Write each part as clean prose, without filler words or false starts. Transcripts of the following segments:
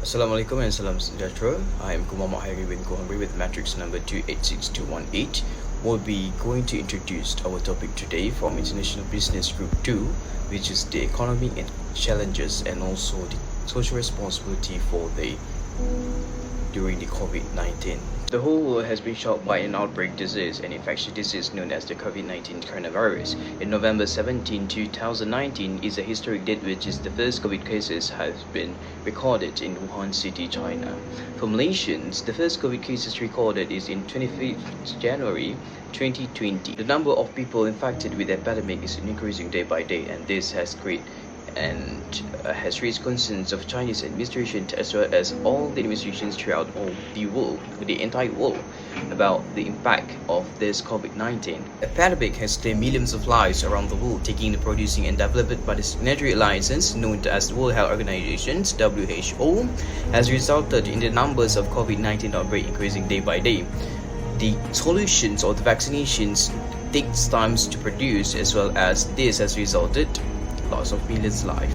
Assalamualaikum and salam sejahtera. I am Kumar bin Hamri with matrix number 286218. We'll be going to introduce our topic today from International Business Group 2, which is the economy and challenges and also the social responsibility during the COVID-19. The whole world has been shocked by an outbreak disease, an infectious disease known as the COVID-19 coronavirus. In November 17, 2019 is a historic date which is the first COVID cases has been recorded in Wuhan City, China. For Malaysians, the first COVID cases recorded is in 25th January 2020. The number of people infected with the epidemic is increasing day by day, and this has raised concerns of Chinese administration as well as all the administrations throughout all the world, the entire world, about the impact of this COVID-19. The pandemic has claimed millions of lives around the world, taking the producing and developed by the signatory alliances known as the World Health Organization (WHO), has resulted in the numbers of COVID-19 outbreak increasing day by day. The solutions or the vaccinations takes time to produce, as well as this has resulted loss of millions of lives.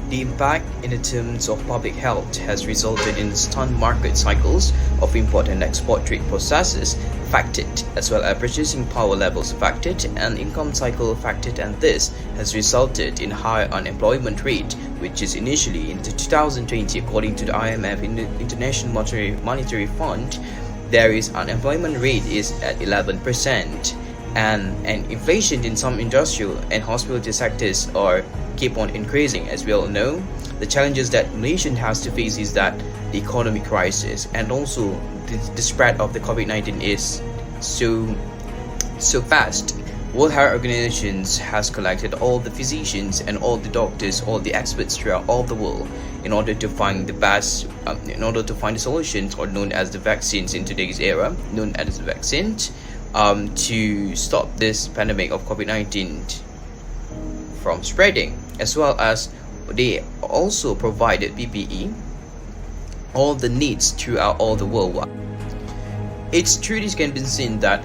The impact in the terms of public health has resulted in stunned market cycles of import and export trade processes affected, as well as purchasing power levels affected and income cycle affected, and this has resulted in high unemployment rate, which is initially in 2020 according to the IMF in the International Monetary Fund. There is unemployment rate is at 11%. And inflation in some industrial and hospitality sectors are keep on increasing. As we all know, the challenges that Malaysia has to face is that the economic crisis, and also the spread of the COVID-19 is so fast. World Health Organizations has collected all the physicians and all the doctors, all the experts throughout all the world in order to find the best, the solutions, or known as the vaccines in today's era, known as the vaccines, to stop this pandemic of COVID-19 from spreading, as well as they also provided PPE, all the needs throughout all the world. It's true, this can be seen that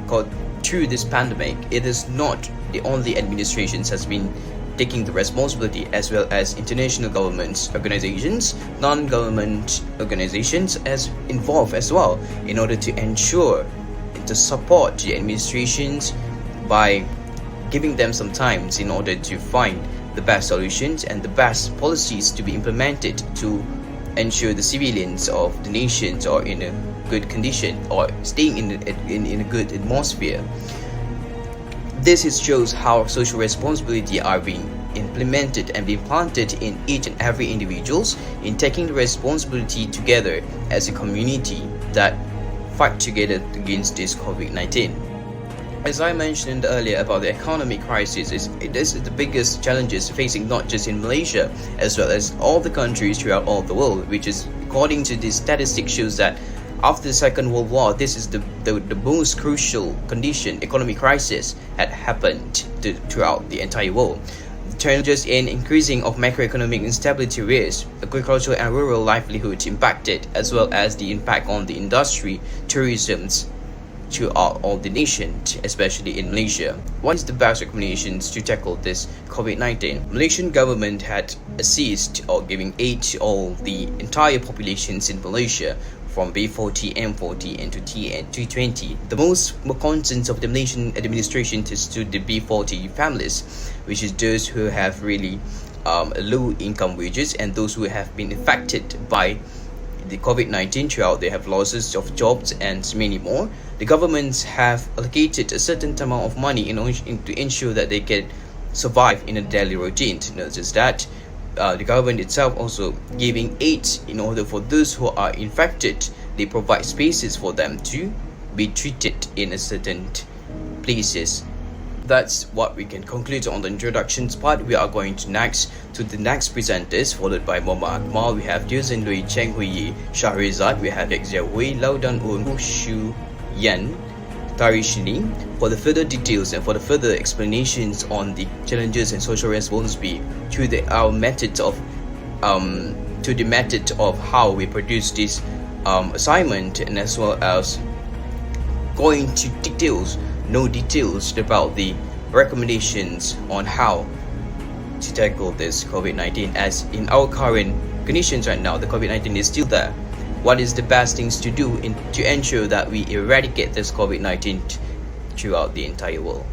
through this pandemic, it is not the only administrations has been taking the responsibility, as well as international governments, organizations, non-government organizations as involved as well, in order to ensure to support the administrations by giving them some time in order to find the best solutions and the best policies to be implemented to ensure the civilians of the nations are in a good condition or staying in a good atmosphere. This shows how social responsibility are being implemented and being planted in each and every individuals in taking the responsibility together as a community that fight together against this COVID-19. As I mentioned earlier about the economic crisis, it is the biggest challenges facing not just in Malaysia as well as all the countries throughout all the world, which is according to the statistics shows that after the Second World War, this is the most crucial condition, economic crisis had happened throughout the entire world. Challenges in increasing of macroeconomic instability risk, agricultural and rural livelihoods impacted, as well as the impact on the industry, tourism throughout all the nations, especially in Malaysia. What is the best recommendations to tackle this COVID-19? Malaysian government had assist or giving aid to all the entire populations in Malaysia, from B40, M40 and to TN220. The most concerns of the Malaysian administration is to the B40 families, which is those who have really low income wages and those who have been affected by the COVID-19 throughout. They have losses of jobs and many more. The governments have allocated a certain amount of money to ensure that they can survive in a daily routine. Notice that the government itself also giving aid in order for those who are infected. They provide spaces for them to be treated in a certain places. That's what we can conclude on the introductions part. We are going to the next presenters, followed by Akmal. We have Zhen Lun, Cheng Hui Yee, Shahrizat. We have Yek Xiao Huai, Dang Unn, Foo Xue Yan, Tarishini. For the further details and for the further explanations on the challenges and social responsibility through the method of how we produce this assignment, and as well as going to details about the recommendations on how to tackle this COVID-19, as in our current conditions right now, the COVID-19 is still there? What is the best things to do to ensure that we eradicate this COVID-19 throughout the entire world?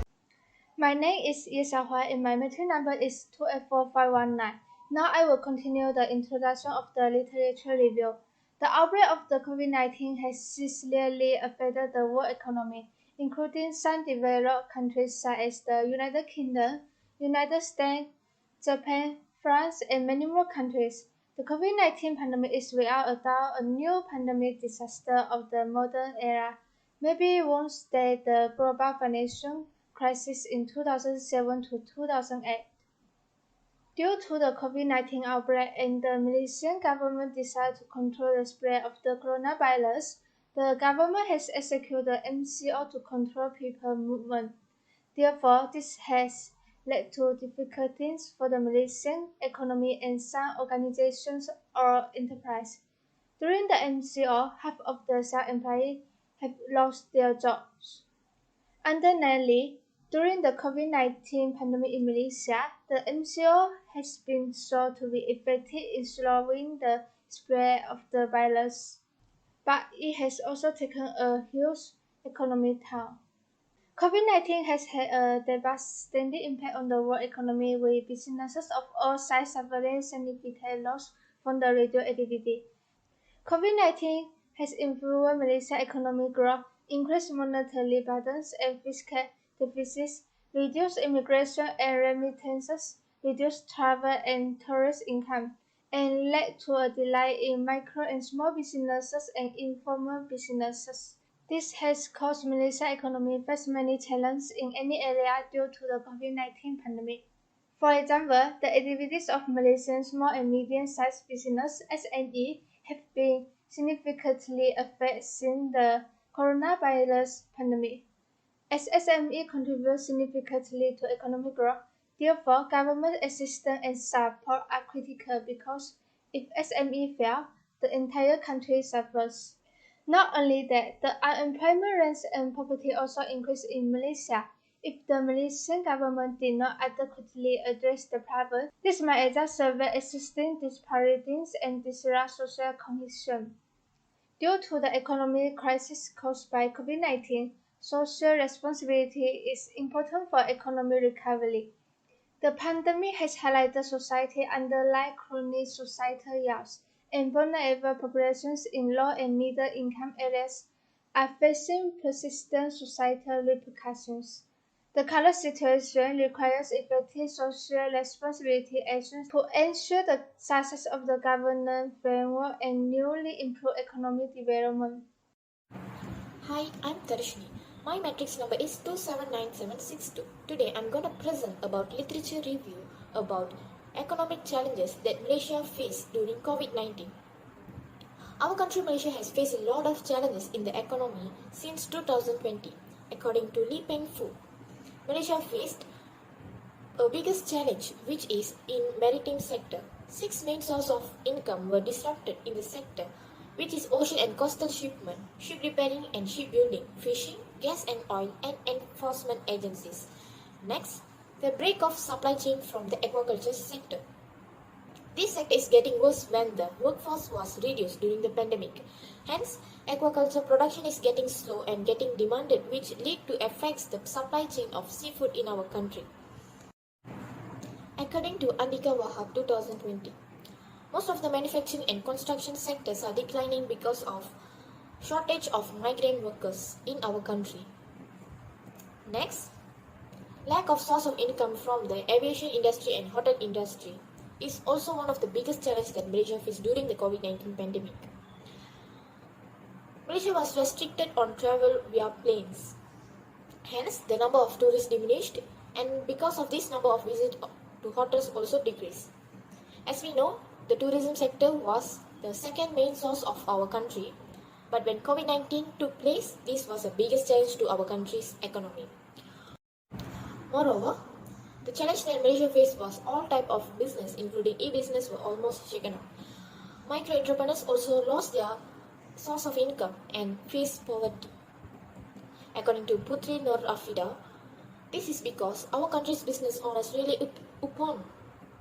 My name is Yek Xiao Huai and my meeting number is 284519. Now I will continue the introduction of the literature review. The outbreak of the COVID-19 has seriously affected the world economy, including some developed countries such as the United Kingdom, United States, Japan, France, and many more countries. The COVID-19 pandemic is without a doubt a new pandemic disaster of the modern era. Maybe one state the global financial crisis in 2007 to 2008. Due to the COVID-19 outbreak and the Malaysian government decided to control the spread of the coronavirus, the government has executed the MCO to control people movement. Therefore, this has led to difficulties for the Malaysian economy and some organizations or enterprises. During the MCO, half of the self-employed have lost their jobs. Undeniably, during the COVID-19 pandemic in Malaysia, the MCO has been shown to be effective in slowing the spread of the virus, but it has also taken a huge economic toll. COVID-19 has had a devastating impact on the world economy, with businesses of all sizes suffering significant loss from the radioactivity. COVID-19 has influenced Malaysia's economic growth, increased monetary burdens and fiscal deficits, reduced immigration and remittances, reduced travel and tourist income, and led to a delay in micro and small businesses and informal businesses. This has caused Malaysia's economy to face many challenges in any area due to the COVID-19 pandemic. For example, the activities of Malaysian small and medium-sized business (SME) have been significantly affected since the coronavirus pandemic. As SME contribute significantly to economic growth, therefore government assistance and support are critical because if SME fail, the entire country suffers. Not only that, the unemployment rates and poverty also increased in Malaysia. If the Malaysian government did not adequately address the problem, this might exacerbate existing disparities and disrupt social cohesion. Due to the economic crisis caused by COVID-19, social responsibility is important for economic recovery. The pandemic has highlighted society's underlying chronic societal ills, and vulnerable populations in low and middle income areas are facing persistent societal repercussions. The current situation requires effective social responsibility actions to ensure the success of the governance framework and newly improved economic development. Hi, I'm Tarishini. My matrix number is 279762. Today I'm going to present about literature review about economic challenges that Malaysia faced during COVID-19. Our country Malaysia has faced a lot of challenges in the economy since 2020. According to Li Peng Fu, Malaysia faced a biggest challenge, which is in maritime sector. 6 main sources of income were disrupted in the sector, which is ocean and coastal shipment, ship repairing and shipbuilding, fishing, gas and oil, and enforcement agencies. Next, the break of supply chain from the aquaculture sector. This sector is getting worse when the workforce was reduced during the pandemic. Hence, aquaculture production is getting slow and getting demanded, which lead to affects the supply chain of seafood in our country. According to Andika Wahab 2020, most of the manufacturing and construction sectors are declining because of shortage of migrant workers in our country. Next, lack of source of income from the aviation industry and hotel industry is also one of the biggest challenges that Malaysia faced during the COVID-19 pandemic. Malaysia was restricted on travel via planes. Hence, the number of tourists diminished, and because of this, number of visits to hotels also decreased. As we know, the tourism sector was the second main source of our country, but when COVID-19 took place, this was the biggest challenge to our country's economy. Moreover, the challenge that Malaysia faced was all type of business, including e-business, were almost shaken up. Micro entrepreneurs also lost their source of income and faced poverty. According to Putri Nur Afida, this is because our country's business owners really upon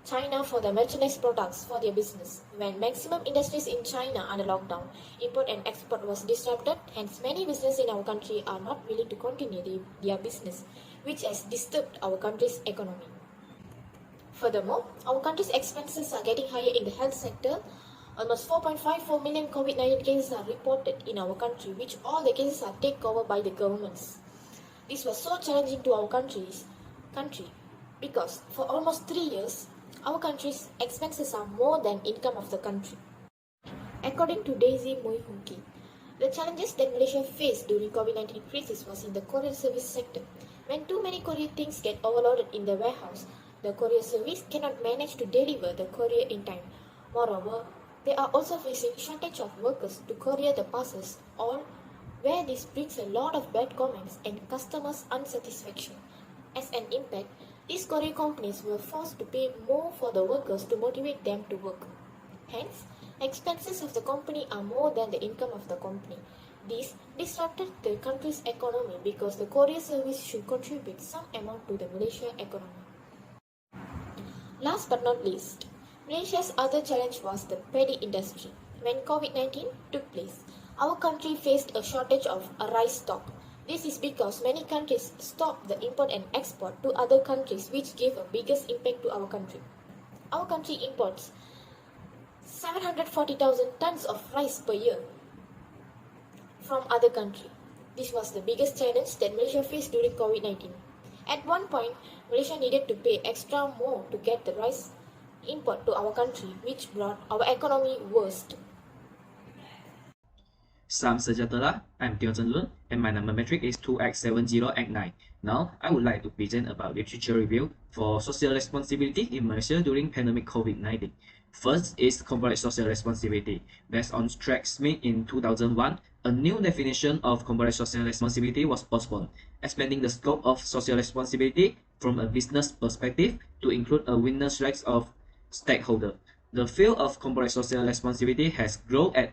China for the merchandise products for their business. When maximum industries in China under lockdown, import and export was disrupted, hence many businesses in our country are not willing to continue their business, which has disturbed our country's economy. Furthermore, our country's expenses are getting higher in the health sector. Almost 4.54 million COVID-19 cases are reported in our country, which all the cases are taken over by the governments. This was so challenging to our country because for almost 3 years, our country's expenses are more than income of the country. According to Daisy Muhd, the challenges that Malaysia faced during COVID-19 crisis was in the courier service sector. When too many courier things get overloaded in the warehouse, the courier service cannot manage to deliver the courier in time. Moreover, they are also facing shortage of workers to courier the parcels, all where this brings a lot of bad comments and customers' unsatisfaction. As an impact, these courier companies were forced to pay more for the workers to motivate them to work. Hence, expenses of the company are more than the income of the company. This disrupted the country's economy because the courier service should contribute some amount to the Malaysia economy. Last but not least, Malaysia's other challenge was the paddy industry. When COVID-19 took place, our country faced a shortage of a rice stock. This is because many countries stopped the import and export to other countries, which gave a biggest impact to our country. Our country imports 740,000 tons of rice per year from other countries. This was the biggest challenge that Malaysia faced during COVID-19. At one point, Malaysia needed to pay extra more to get the rice import to our country, which brought our economy worst. Salam sejahtera, I'm Zhen Lun, and my number metric is 2x70x9. Now, I would like to present about literature review for social responsibility in Malaysia during pandemic COVID-19. First is corporate social responsibility. Based on tracks made in 2001, a new definition of corporate social responsibility was postponed, expanding the scope of social responsibility from a business perspective to include a winners rights of stakeholder. The field of corporate social responsibility has grown at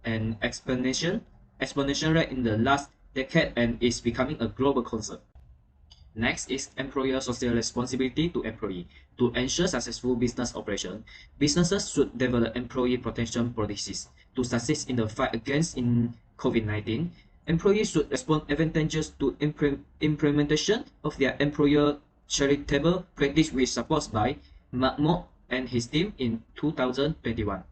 an exponential rate in the last decade and is becoming a global concern. Next is employer social responsibility to employee. To ensure successful business operation, businesses should develop employee protection policies. To succeed in the fight against COVID-19, employees should respond advantageous to implementation of their employer charitable practice, which supports by Mohd and his team in 2021.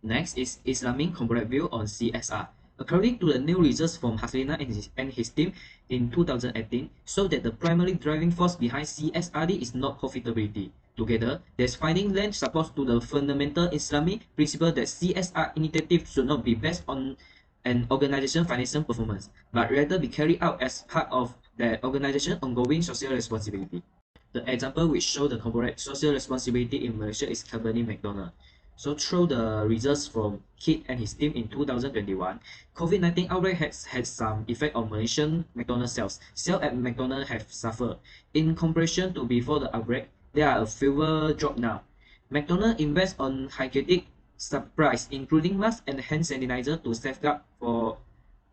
Next is Islamic corporate view on CSR. According to the new results from Hasrina and his team in 2018, show that the primary driving force behind CSRD is not profitability. Together, there's finding lend support to the fundamental Islamic principle that CSR initiatives should not be based on an organization's financial performance, but rather be carried out as part of the organization's ongoing social responsibility. The example which show the corporate social responsibility in Malaysia is company McDonald. So through the results from Kit and his team in 2021, COVID-19 outbreak has had some effect on Malaysian McDonald's sales. Sales at McDonald's have suffered. In comparison to before the outbreak, there are a fewer drop now. McDonald's invests on hygienic supplies, including masks and hand sanitizer to safeguard for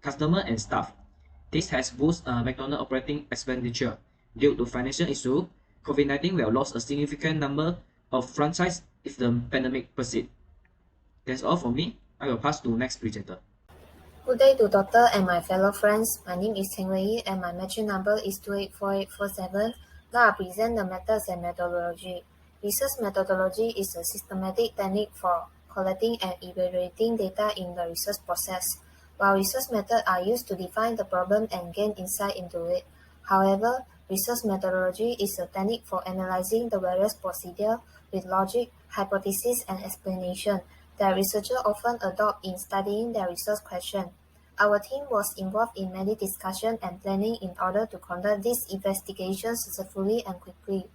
customer and staff. This has boosted McDonald's operating expenditure. Due to financial issue, COVID-19 will lose a significant number of franchise if the pandemic persists. That's all for me. I will pass to next presenter. Good day to Doctor and my fellow friends. My name is Cheng Hui Yee and my metric number is 284847. Now I present the methods and methodology. Research methodology is a systematic technique for collecting and evaluating data in the research process. While research methods are used to define the problem and gain insight into it, however, research methodology is a technique for analyzing the various procedures with logic, hypothesis, and explanation that researchers often adopt in studying their research question. Our team was involved in many discussions and planning in order to conduct these investigations successfully and quickly.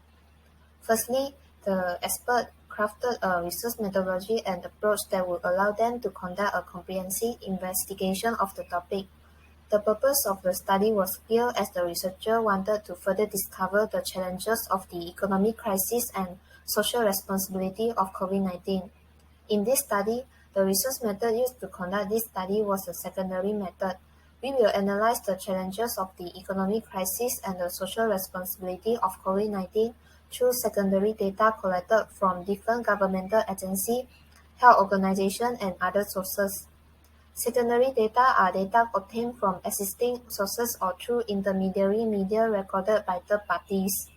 Firstly, the expert crafted a research methodology and approach that would allow them to conduct a comprehensive investigation of the topic. The purpose of the study was clear as the researcher wanted to further discover the challenges of the economic crisis and social responsibility of COVID-19. In this study, the research method used to conduct this study was a secondary method. We will analyze the challenges of the economic crisis and the social responsibility of COVID-19 through secondary data collected from different governmental agencies, health organizations, and other sources. Secondary data are data obtained from existing sources or through intermediary media recorded by third parties.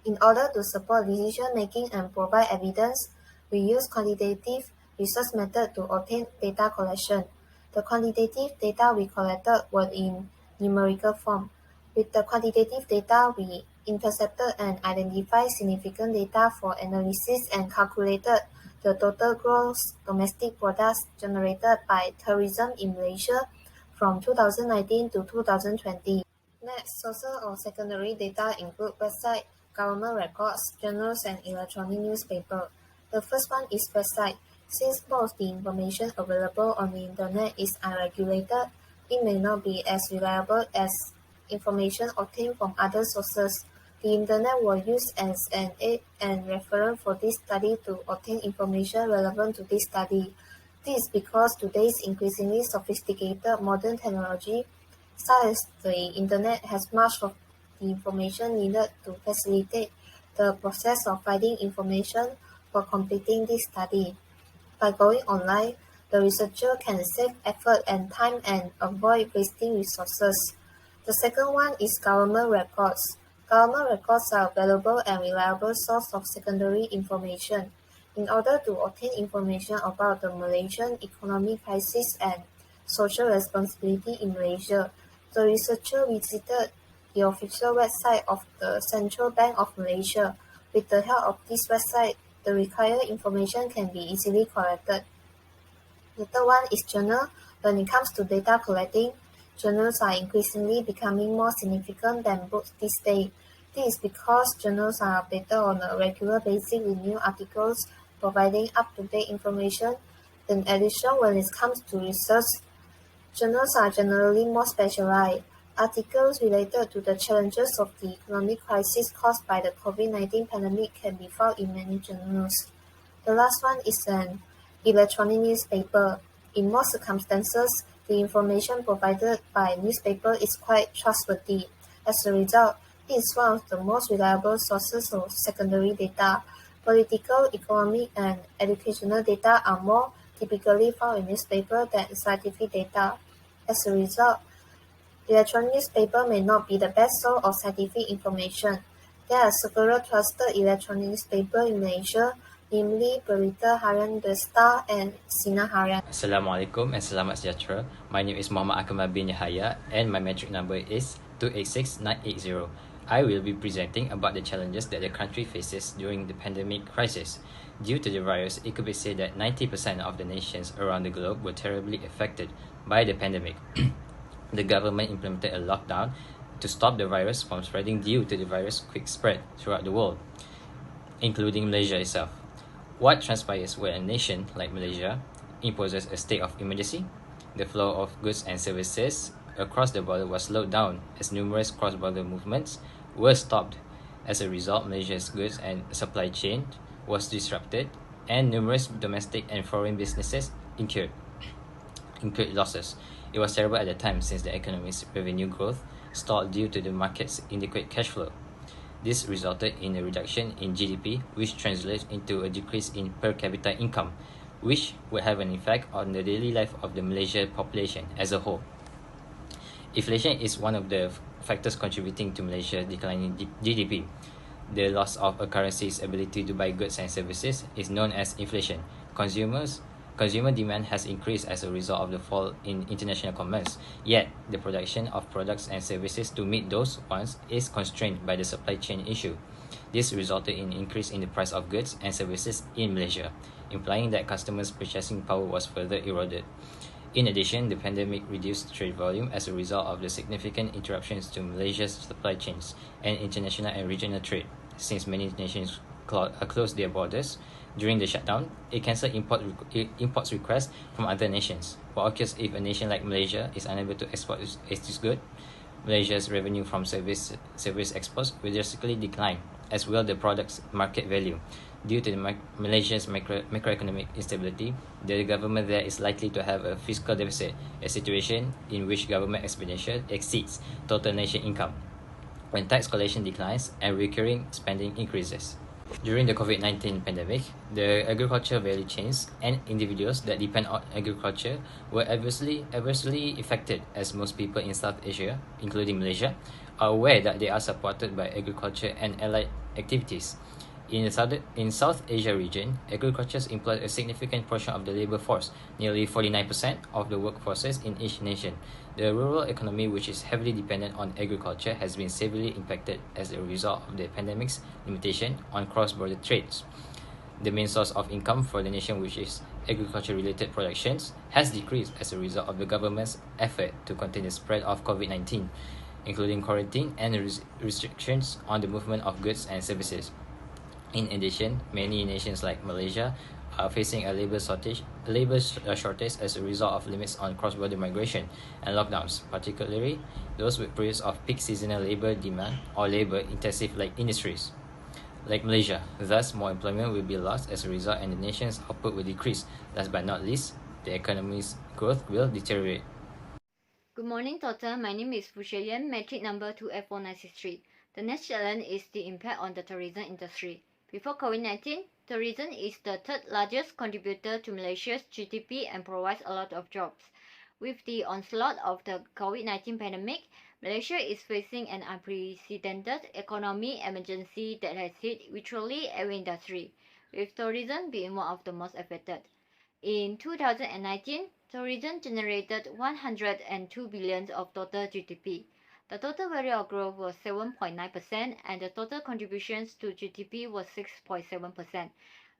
In order to support decision-making and provide evidence, we use quantitative research method to obtain data collection. The quantitative data we collected were in numerical form. With the quantitative data, we intercepted and identified significant data for analysis and calculated the total gross domestic products generated by tourism in Malaysia from 2019 to 2020. Next, sources of secondary data include website, government records, journals, and electronic newspaper. The first one is website. Since most of the information available on the internet is unregulated, it may not be as reliable as information obtained from other sources. The internet was used as an aid and reference for this study to obtain information relevant to this study. This is because today's increasingly sophisticated modern technology, such as the internet, has much of the information needed to facilitate the process of finding information for completing this study. By going online, the researcher can save effort and time and avoid wasting resources. The second one is government records. Government records are a valuable and reliable source of secondary information. In order to obtain information about the Malaysian economic crisis and social responsibility in Malaysia, the researcher visited the official website of the Central Bank of Malaysia. With the help of this website, the required information can be easily collected. The third one is journal. When it comes to data collecting, journals are increasingly becoming more significant than books these days. This is because journals are updated on a regular basis with new articles providing up-to-date information. In addition, when it comes to research, journals are generally more specialized. Articles related to the challenges of the economic crisis caused by the COVID-19 pandemic can be found in many journals. The last one is an electronic newspaper. In most circumstances, the information provided by newspaper is quite trustworthy. As a result, it is one of the most reliable sources of secondary data. Political, economic, and educational data are more typically found in newspaper than scientific data. As a result, electronic newspaper may not be the best source of scientific information. There are several trusted electronic newspapers in Malaysia, namely Berita Harian The Star and Sinar Harian. Assalamualaikum and selamat sejahtera. My name is Muhammad Akmal bin Yahaya and my metric number is 286980. I will be presenting about the challenges that the country faces during the pandemic crisis. Due to the virus, it could be said that 90% of the nations around the globe were terribly affected by the pandemic. The government implemented a lockdown to stop the virus from spreading due to the virus' quick spread throughout the world, including Malaysia itself. What transpires when a nation like Malaysia imposes a state of emergency? The flow of goods and services across the border was slowed down as numerous cross-border movements were stopped. As a result, Malaysia's goods and supply chain was disrupted and numerous domestic and foreign businesses incurred losses. It was terrible at the time since the economy's revenue growth stalled due to the market's inadequate cash flow. This resulted in a reduction in GDP, which translates into a decrease in per capita income, which would have an effect on the daily life of the Malaysian population as a whole. Inflation is one of the factors contributing to Malaysia's declining GDP. The loss of a currency's ability to buy goods and services is known as inflation. Consumer demand has increased as a result of the fall in international commerce, yet the production of products and services to meet those wants is constrained by the supply chain issue. This resulted in an increase in the price of goods and services in Malaysia, implying that customers' purchasing power was further eroded. In addition, the pandemic reduced trade volume as a result of the significant interruptions to Malaysia's supply chains and international and regional trade. Since many nations closed their borders during the shutdown, it cancelled imports requests from other nations. What occurs if a nation like Malaysia is unable to export its goods? Malaysia's revenue from service exports will drastically decline, as will the product's market value. Due to Malaysia's macroeconomic instability, the government there is likely to have a fiscal deficit, a situation in which government expenditure exceeds total nation income. when tax collection declines and recurring spending increases. During the COVID-19 pandemic, the agriculture value chains and individuals that depend on agriculture were adversely affected, as most people in South Asia, including Malaysia, are aware that they are supported by agriculture and allied activities. In South Asia region, agriculture employs a significant portion of the labor force, nearly 49% of the workforces in each nation. The rural economy, which is heavily dependent on agriculture, has been severely impacted as a result of the pandemic's limitation on cross-border trades. The main source of income for the nation, which is agriculture-related productions, has decreased as a result of the government's effort to contain the spread of COVID-19, including quarantine and restrictions on the movement of goods and services. In addition, many nations like Malaysia are facing a labor shortage as a result of limits on cross-border migration and lockdowns, particularly those with periods of peak seasonal labor demand or labor-intensive like industries. Like Malaysia, thus more employment will be lost as a result and the nation's output will decrease. Last but not least, the economy's growth will deteriorate. Good morning, Doctor. My name is Foo Xue Yan, metric number 2F4963. The next challenge is the impact on the tourism industry. Before COVID-19, tourism is the third largest contributor to Malaysia's GDP and provides a lot of jobs. With the onslaught of the COVID-19 pandemic, Malaysia is facing an unprecedented economic emergency that has hit virtually every industry, with tourism being one of the most affected. In 2019, tourism generated 102 billion of total GDP. The total value of growth was 7.9% and the total contributions to GDP was 6.7%.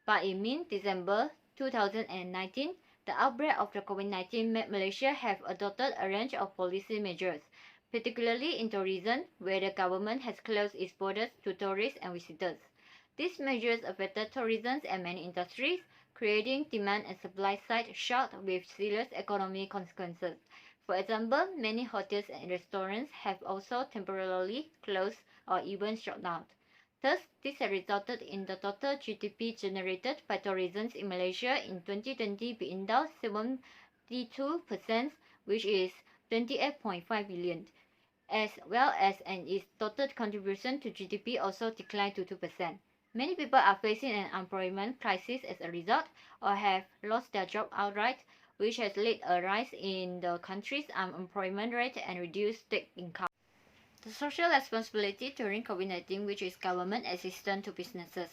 But in mid-December 2019, the outbreak of the COVID-19 made Malaysia have adopted a range of policy measures, particularly in tourism, where the government has closed its borders to tourists and visitors. These measures affected tourism and many industries, creating demand and supply side shock with serious economic consequences. For example, many hotels and restaurants have also temporarily closed or even shut down. Thus, this has resulted in the total GDP generated by tourism in Malaysia in 2020 being down 72%, which is 28.5 billion, as well as its total contribution to GDP also declined to 2%. Many people are facing an unemployment crisis as a result or have lost their job outright, which has led a rise in the country's unemployment rate and reduced state income. The social responsibility during COVID-19, which is government assistance to businesses.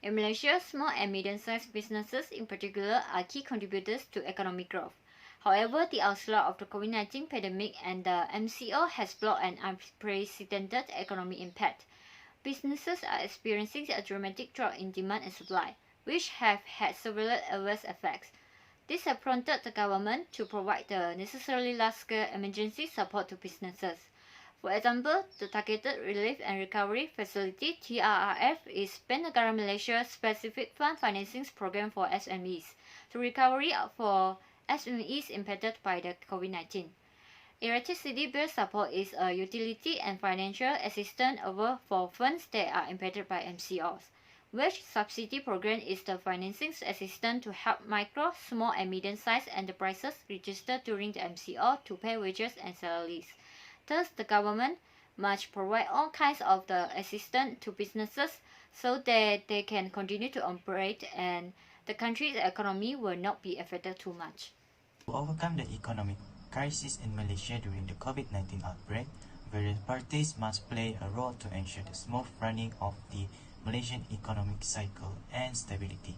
In Malaysia, small and medium-sized businesses in particular are key contributors to economic growth. However, the onslaught of the COVID-19 pandemic and the MCO has brought an unprecedented economic impact. Businesses are experiencing a dramatic drop in demand and supply, which have had several adverse effects. This has prompted the government to provide the necessary large-scale emergency support to businesses. For example, the Targeted Relief and Recovery Facility (TRRF) is Bank Malaysia's specific fund financing program for SMEs to recovery for SMEs impacted by the COVID-19. Electricity bill support is a utility and financial assistance for funds that are impacted by MCOs. Wage subsidy program is the financing assistance to help micro, small and medium-sized enterprises registered during the MCO to pay wages and salaries. Thus, the government must provide all kinds of the assistance to businesses so that they can continue to operate and the country's economy will not be affected too much. To overcome the economic crisis in Malaysia during the COVID-19 outbreak, various parties must play a role to ensure the smooth running of the Malaysian economic cycle and stability.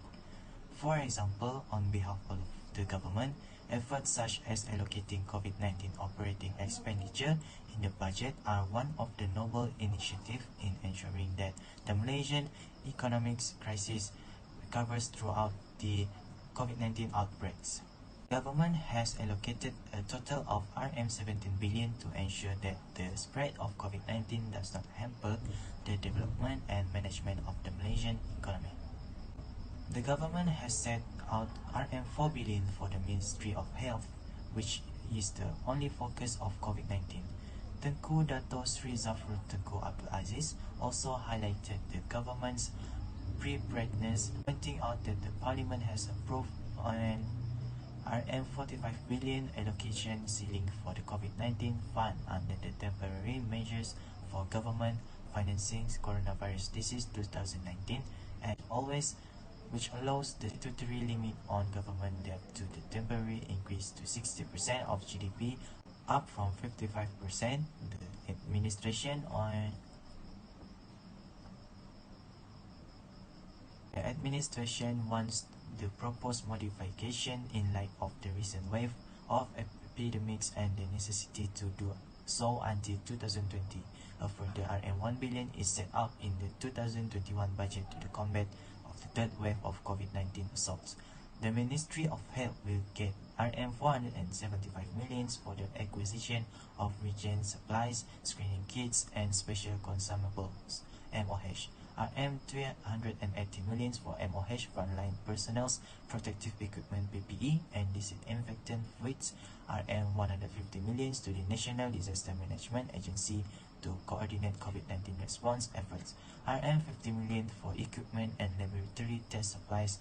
For example, on behalf of the government, efforts such as allocating COVID-19 operating expenditure in the budget are one of the noble initiatives in ensuring that the Malaysian economic crisis recovers throughout the COVID-19 outbreaks. The government has allocated a total of Rm17 billion to ensure that the spread of COVID-19 does not hamper the development and management of the Malaysian economy. The government has set out Rm4 billion for the Ministry of Health, which is the only focus of COVID-19. Tengku Dato Sri Zafrul Tengku Abdul Aziz also highlighted the government's preparedness, pointing out that the Parliament has approved an Rm45 billion allocation ceiling for the COVID-19 fund under the temporary measures for government financing coronavirus disease 2019 and always, which allows the statutory limit on government debt to the temporary increase to 60% of GDP, up from 55%. The administration wants the proposed modification in light of the recent wave of epidemics and the necessity to do so until 2020. A further RM 1 billion is set up in the 2021 budget to the combat of the third wave of COVID-19 assaults. The Ministry of Health will get RM 475 million for the acquisition of reagent supplies, screening kits, and special consumables (MOH). RM 380 million for MOH frontline personnel's protective equipment (PPE) and disinfectant fluids. RM 150 million to the National Disaster Management Agency to coordinate COVID-19 response efforts. RM 50 million for equipment and laboratory test supplies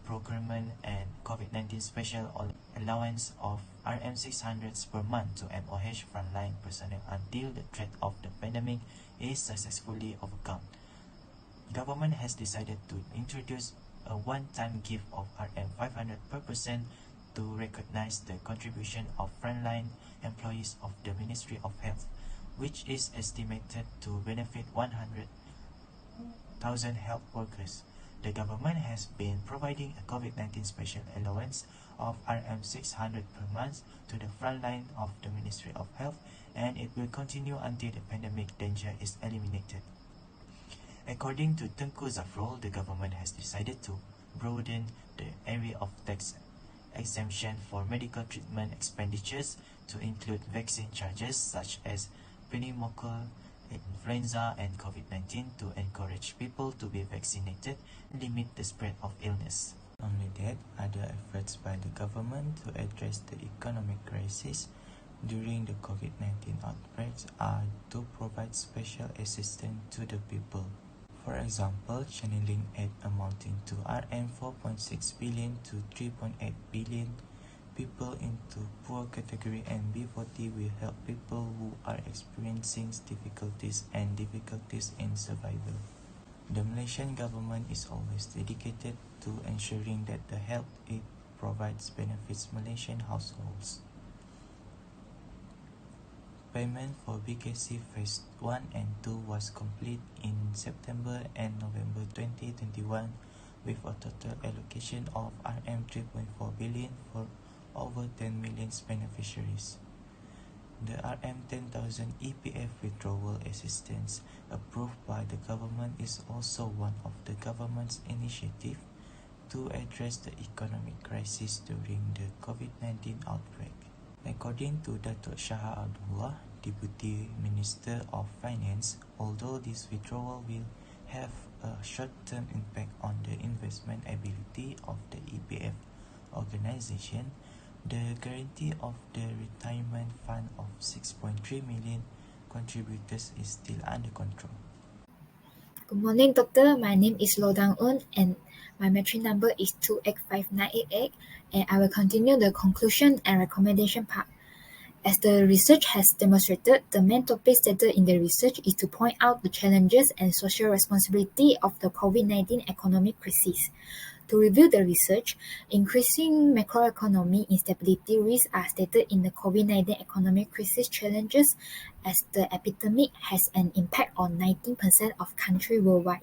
procurement and COVID-19 special allowance of RM 600 per month to MOH frontline personnel until the threat of the pandemic is successfully overcome. Government has decided to introduce a one-time gift of RM 500 per person to recognize the contribution of frontline employees of the Ministry of Health, which is estimated to benefit 100,000 health workers. The government has been providing a COVID-19 special allowance of RM 600 per month to the frontline of the Ministry of Health, and it will continue until the pandemic danger is eliminated. According to Tengku Zafrul, the government has decided to broaden the area of tax exemption for medical treatment expenditures to include vaccine charges such as pneumococcal influenza and COVID-19 to encourage people to be vaccinated and limit the spread of illness. Only that, other efforts by the government to address the economic crisis during the COVID-19 outbreaks are to provide special assistance to the people. For example, channeling aid amounting to RM 4.6 billion to 3.8 billion people into poor category and B40 will help people who are experiencing difficulties in survival. The Malaysian government is always dedicated to ensuring that the help it provides benefits Malaysian households. Payment for BKC Phase 1 and 2 was complete in September and November 2021 with a total allocation of RM 3.4 billion for over 10 million beneficiaries. The RM 10,000 EPF withdrawal assistance approved by the government is also one of the government's initiatives to address the economic crisis during the COVID-19 outbreak. According to Datuk Shah Abdullah, Deputy Minister of Finance, although this withdrawal will have a short-term impact on the investment ability of the EPF organization, the guarantee of the retirement fund of 6.3 million contributors is still under control. Good morning, Doctor. My name is Dang Unn, and my metric number is 285988, and I will continue the conclusion and recommendation part. As the research has demonstrated, the main topic stated in the research is to point out the challenges and social responsibility of the COVID-19 economic crisis. To review the research, increasing macroeconomic instability risks are stated in the COVID-19 economic crisis challenges as the epidemic has an impact on 19% of countries worldwide.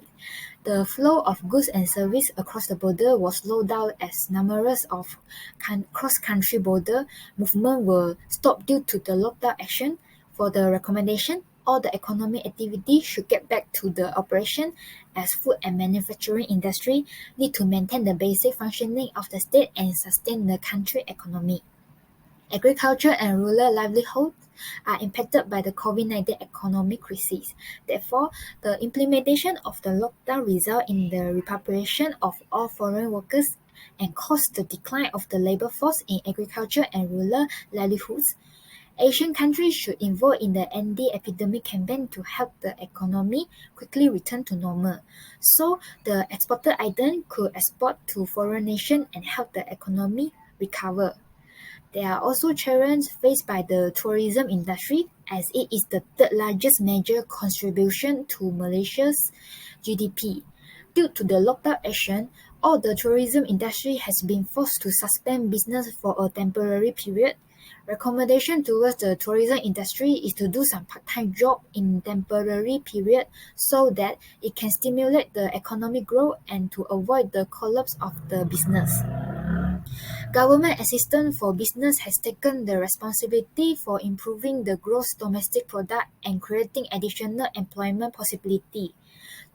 The flow of goods and services across the border was slowed down as numerous of cross-country border movements were stopped due to the lockdown action. For the recommendation, all the economic activity should get back to the operation as food and manufacturing industry need to maintain the basic functioning of the state and sustain the country economy. Agriculture and rural livelihoods are impacted by the COVID-19 economic crisis. Therefore, the implementation of the lockdown result in the repatriation of all foreign workers and caused the decline of the labor force in agriculture and rural livelihoods. Asian countries should involve in the anti-epidemic campaign to help the economy quickly return to normal, so the exported item could export to foreign nations and help the economy recover. There are also challenges faced by the tourism industry as it is the third largest major contribution to Malaysia's GDP. Due to the lockdown action, all the tourism industry has been forced to suspend business for a temporary period. Recommendation towards the tourism industry is to do some part-time job in temporary period so that it can stimulate the economic growth and to avoid the collapse of the business. Government assistance for business has taken the responsibility for improving the gross domestic product and creating additional employment possibility.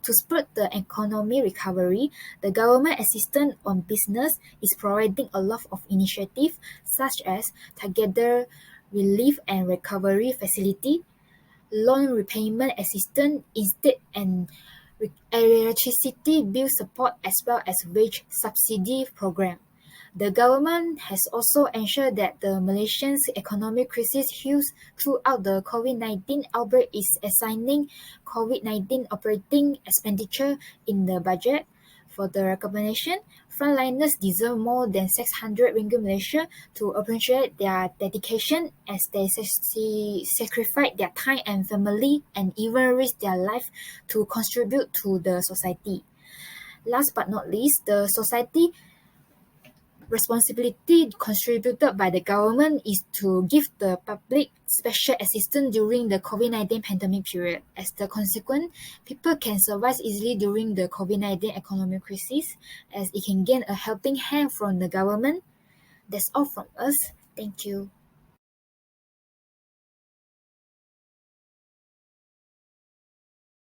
To spur the economic recovery, the government assistance on business is providing a lot of initiatives such as Together Relief and Recovery Facility, loan repayment assistance instead and electricity bill support as well as wage subsidy program. The government has also ensured that the Malaysian economic crisis heals throughout the COVID-19 outbreak is assigning COVID-19 operating expenditure in the budget. For the recommendation, frontliners deserve more than 600 ringgit Malaysia to appreciate their dedication as they sacrifice their time and family and even risk their life to contribute to the society. Last but not least, the society responsibility contributed by the government is to give the public special assistance during the COVID-19 pandemic period. As the consequence, people can survive easily during the COVID-19 economic crisis as it can gain a helping hand from the government. That's all from us. Thank you.